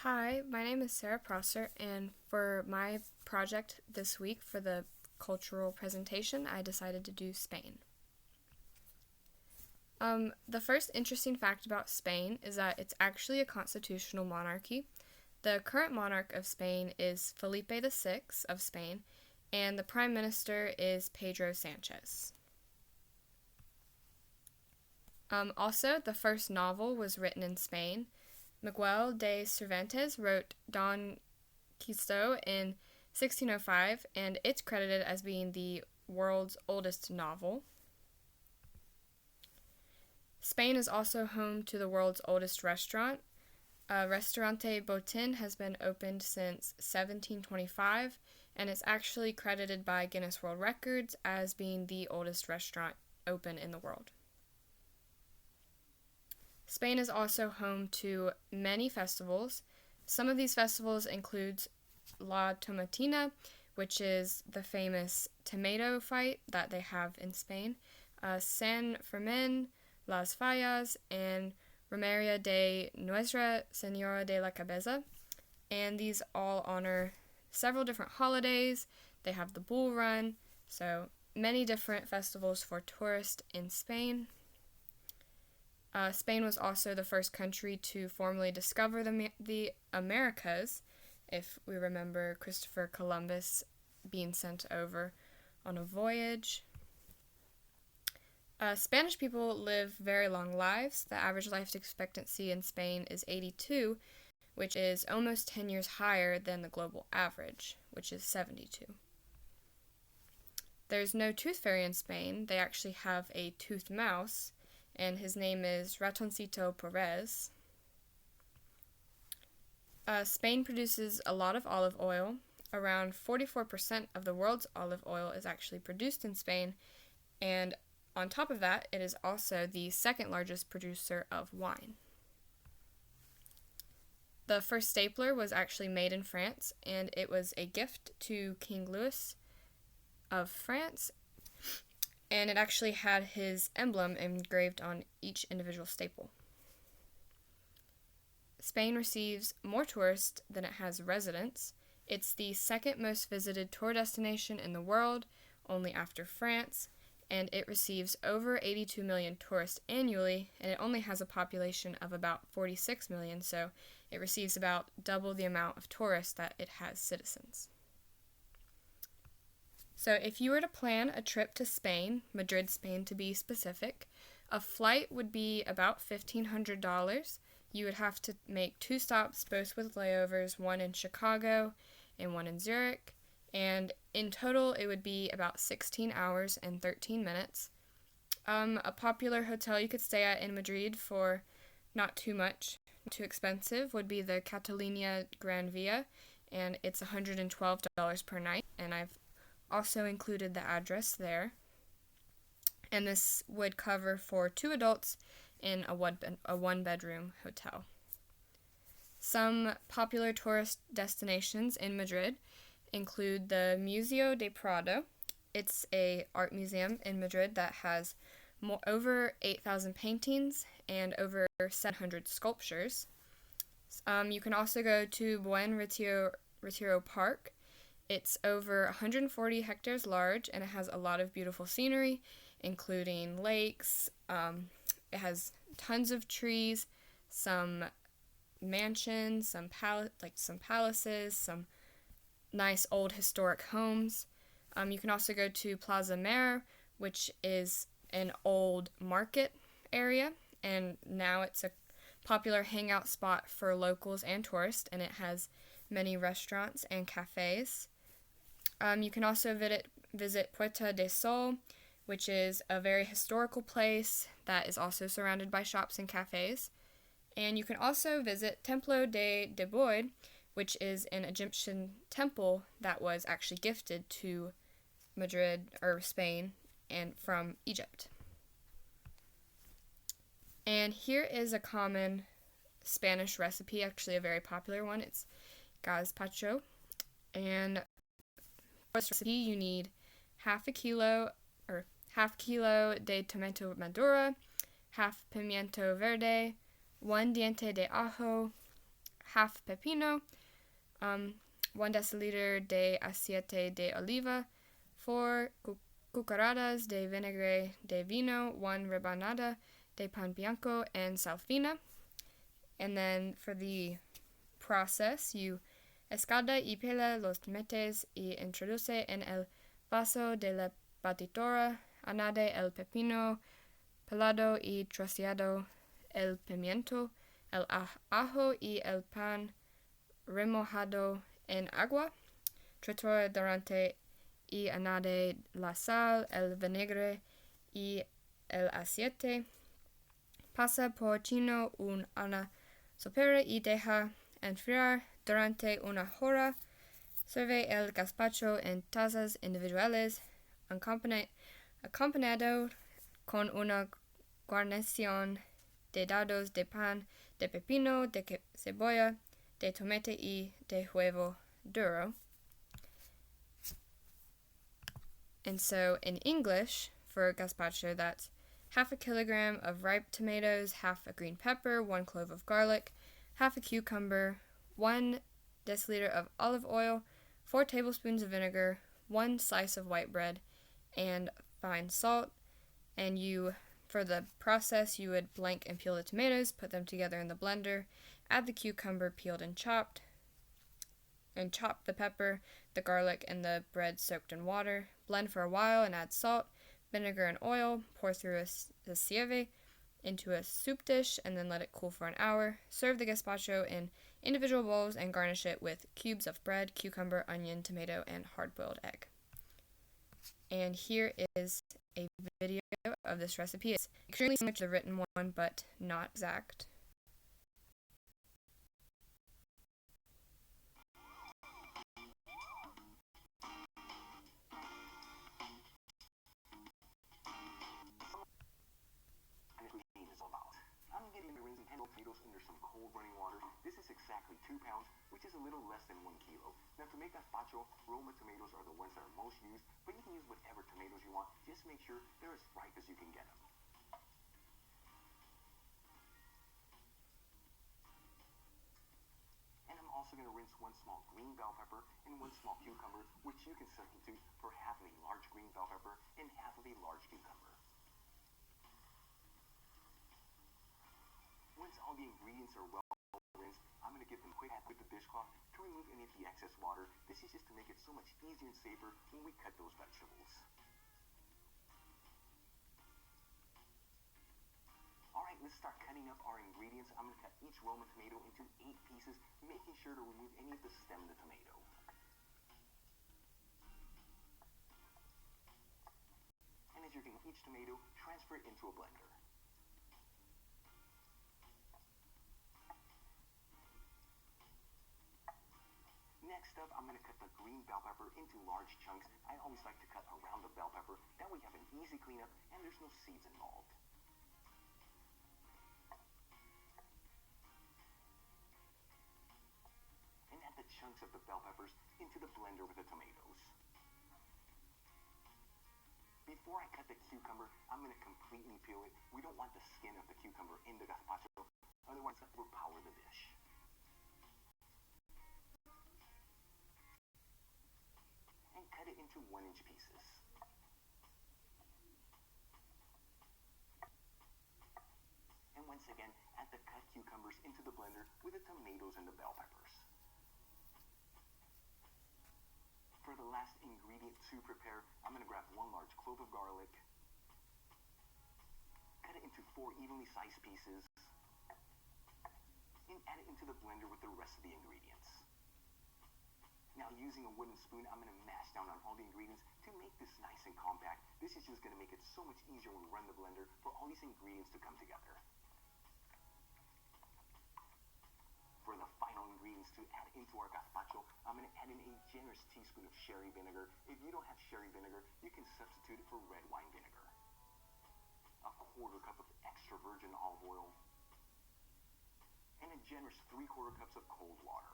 Hi, my name is Sarah Prosser, and for my project this week for the cultural presentation, I decided to do Spain. The first interesting fact about Spain is that it's actually a constitutional monarchy. The current monarch of Spain is Felipe VI of Spain, and the prime minister is Pedro Sanchez. Also, the first novel was written in Spain. Miguel de Cervantes wrote Don Quixote in 1605, and it's credited as being the world's oldest novel. Spain is also home to the world's oldest restaurant. Restaurante Botin has been opened since 1725, and it's actually credited by Guinness World Records as being the oldest restaurant open in the world. Spain is also home to many festivals. Some of these festivals include La Tomatina, which is the famous tomato fight that they have in Spain, San Fermin, Las Fallas, and Romeria de Nuestra Señora de la Cabeza. And these all honor several different holidays. They have the bull run, so many different festivals for tourists in Spain. Spain was also the first country to formally discover the Americas, if we remember Christopher Columbus being sent over on a voyage. Spanish people live very long lives. The average life expectancy in Spain is 82, which is almost 10 years higher than the global average, which is 72. There's no tooth fairy in Spain. They actually have a toothed mouse, and his name is Ratoncito Perez. Spain produces a lot of olive oil. Around 44% of the world's olive oil is actually produced in Spain, and on top of that, it is also the second largest producer of wine. The first stapler was actually made in France, and it was a gift to King Louis of France, and it actually had his emblem engraved on each individual staple. Spain receives more tourists than it has residents. It's the second most visited tour destination in the world, only after France, and it receives over 82 million tourists annually, and it only has a population of about 46 million, so it receives about double the amount of tourists that it has citizens. So if you were to plan a trip to Spain, Madrid, Spain to be specific, a flight would be about $1,500. You would have to make 2 stops, both with layovers, one in Chicago and one in Zurich, and in total it would be about 16 hours and 13 minutes. A popular hotel you could stay at in Madrid for not too much, too expensive, would be the Catalunya Gran Via, and it's $112 per night, and I've also included the address there. And this would cover for 2 adults in a one-bedroom hotel. Some popular tourist destinations in Madrid include the Museo de Prado. It's an art museum in Madrid that has over 8,000 paintings and over 700 sculptures. You can also go to Buen Retiro Park. It's over 140 hectares large, and it has a lot of beautiful scenery, including lakes. It has tons of trees, some mansions, some palaces, some nice old historic homes. You can also go to Plaza Mer, which is an old market area, and now it's a popular hangout spot for locals and tourists, and it has many restaurants and cafes. You can also visit Puerta del Sol, which is a very historical place that is also surrounded by shops and cafes. And you can also visit Templo de Deboid, which is an Egyptian temple that was actually gifted to Madrid or Spain and from Egypt. And here is a common Spanish recipe, actually a very popular one. It's gazpacho, and for this recipe, you need half kilo de tomato madura, half pimiento verde, 1 diente de ajo, half pepino, 1 deciliter de aceite de oliva, 4 cucharadas de vinagre de vino, 1 rebanada de pan bianco, and sal fina. And then for the process, you escalda y pela los tomates y introduce en el vaso de la batidora, añade el pepino pelado y troceado, el pimiento, el ajo y el pan remojado en agua, tritura durante y añade la sal, el vinagre y el aceite. Pasa por chino una sopera y deja enfriar durante una hora. Sirve el gazpacho en tazas individuales, acompañado con una guarnición de dados de pan, de pepino, de cebolla, de tomate y de huevo duro. And so in English, for gazpacho, that's half a kilogram of ripe tomatoes, half a green pepper, 1 clove of garlic, half a cucumber, 1 deciliter of olive oil, 4 tablespoons of vinegar, 1 slice of white bread, and fine salt. And for the process, you would blank and peel the tomatoes, put them together in the blender, add the cucumber peeled and chop the pepper, the garlic, and the bread soaked in water. Blend for a while and add salt, vinegar, and oil. Pour through a sieve into a soup dish and then let it cool for an hour. Serve the gazpacho in individual bowls and garnish it with cubes of bread, cucumber, onion, tomato, and hard-boiled egg. And here is a video of this recipe. It's extremely similar to the written one, but not exact. I'm getting the rinsing handle tomatoes under some cold running water. This is exactly 2 pounds, which is a little less than 1 kilo. Now to make gazpacho, Roma tomatoes are the ones that are most used, but you can use whatever tomatoes you want. Just make sure they're as ripe as you can get them. And I'm also going to rinse 1 small green bell pepper and 1 small cucumber, which you can substitute for half of a large green bell pepper and half of a large cucumber. Once all the ingredients are well rinsed, I'm going to give them a quick pat with the dishcloth to remove any of the excess water. This is just to make it so much easier and safer when we cut those vegetables. Alright, let's start cutting up our ingredients. I'm going to cut each Roma tomato into 8 pieces, making sure to remove any of the stem of the tomato. And as you're getting each tomato, transfer it into a blender. Next up, I'm going to cut the green bell pepper into large chunks. I always like to cut around the bell pepper. That way you have an easy cleanup and there's no seeds involved. And add the chunks of the bell peppers into the blender with the tomatoes. Before I cut the cucumber, I'm going to completely peel it. We don't want the skin of the cucumber in the gazpacho, otherwise it will overpower the dish. And cut it into 1-inch pieces. And once again, add the cut cucumbers into the blender with the tomatoes and the bell peppers. For the last ingredient to prepare, I'm going to grab 1 large clove of garlic, cut it into 4 evenly sized pieces, and add it into the blender with the rest of the ingredients. Now using a wooden spoon, I'm going to mash down on all the ingredients to make this nice and compact. This is just going to make it so much easier when we run the blender for all these ingredients to come together. For the final ingredients to add into our gazpacho, I'm going to add in a generous teaspoon of sherry vinegar. If you don't have sherry vinegar, you can substitute it for red wine vinegar. A 1/4 cup of extra virgin olive oil, and a generous 3/4 cups of cold water.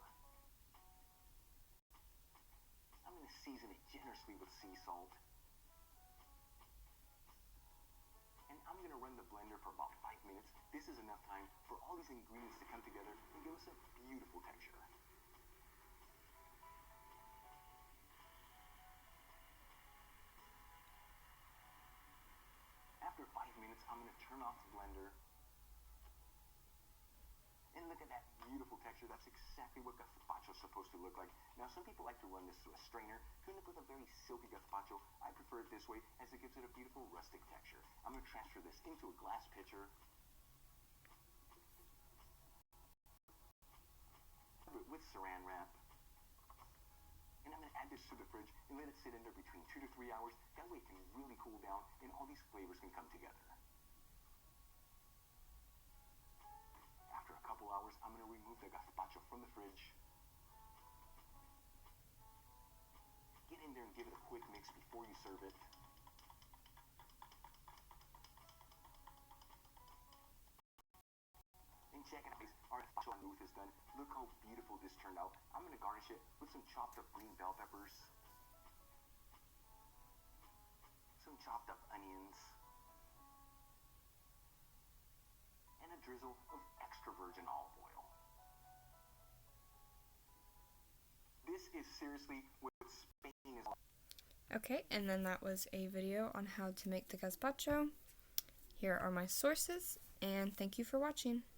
I'm going to season it generously with sea salt. And I'm going to run the blender for about 5 minutes. This is enough time for all these ingredients to come together and give us a beautiful texture. After 5 minutes, I'm going to turn off the blender. And look at that beautiful texture. That's exactly what gazpacho is supposed to look like. Now, some people like to run this through a strainer to end up with a very silky gazpacho. I prefer it this way as it gives it a beautiful rustic texture. I'm going to transfer this into a glass pitcher. With saran wrap. And I'm going to add this to the fridge and let it sit in there between 2 to 3 hours. That way it can really cool down and all these flavors can come together. After a couple hours, I'm going to remove the gazpacho from the fridge. Get in there and give it a quick mix before you serve it. And check it out, guys. Our gazpacho on Ruth is done. Look how beautiful this turned out. I'm going to garnish it with some chopped up green bell peppers, some chopped up onions, and a drizzle of extra virgin olive oil. This is seriously what Spain is all about. Okay, and then that was a video on how to make the gazpacho. Here are my sources, and thank you for watching.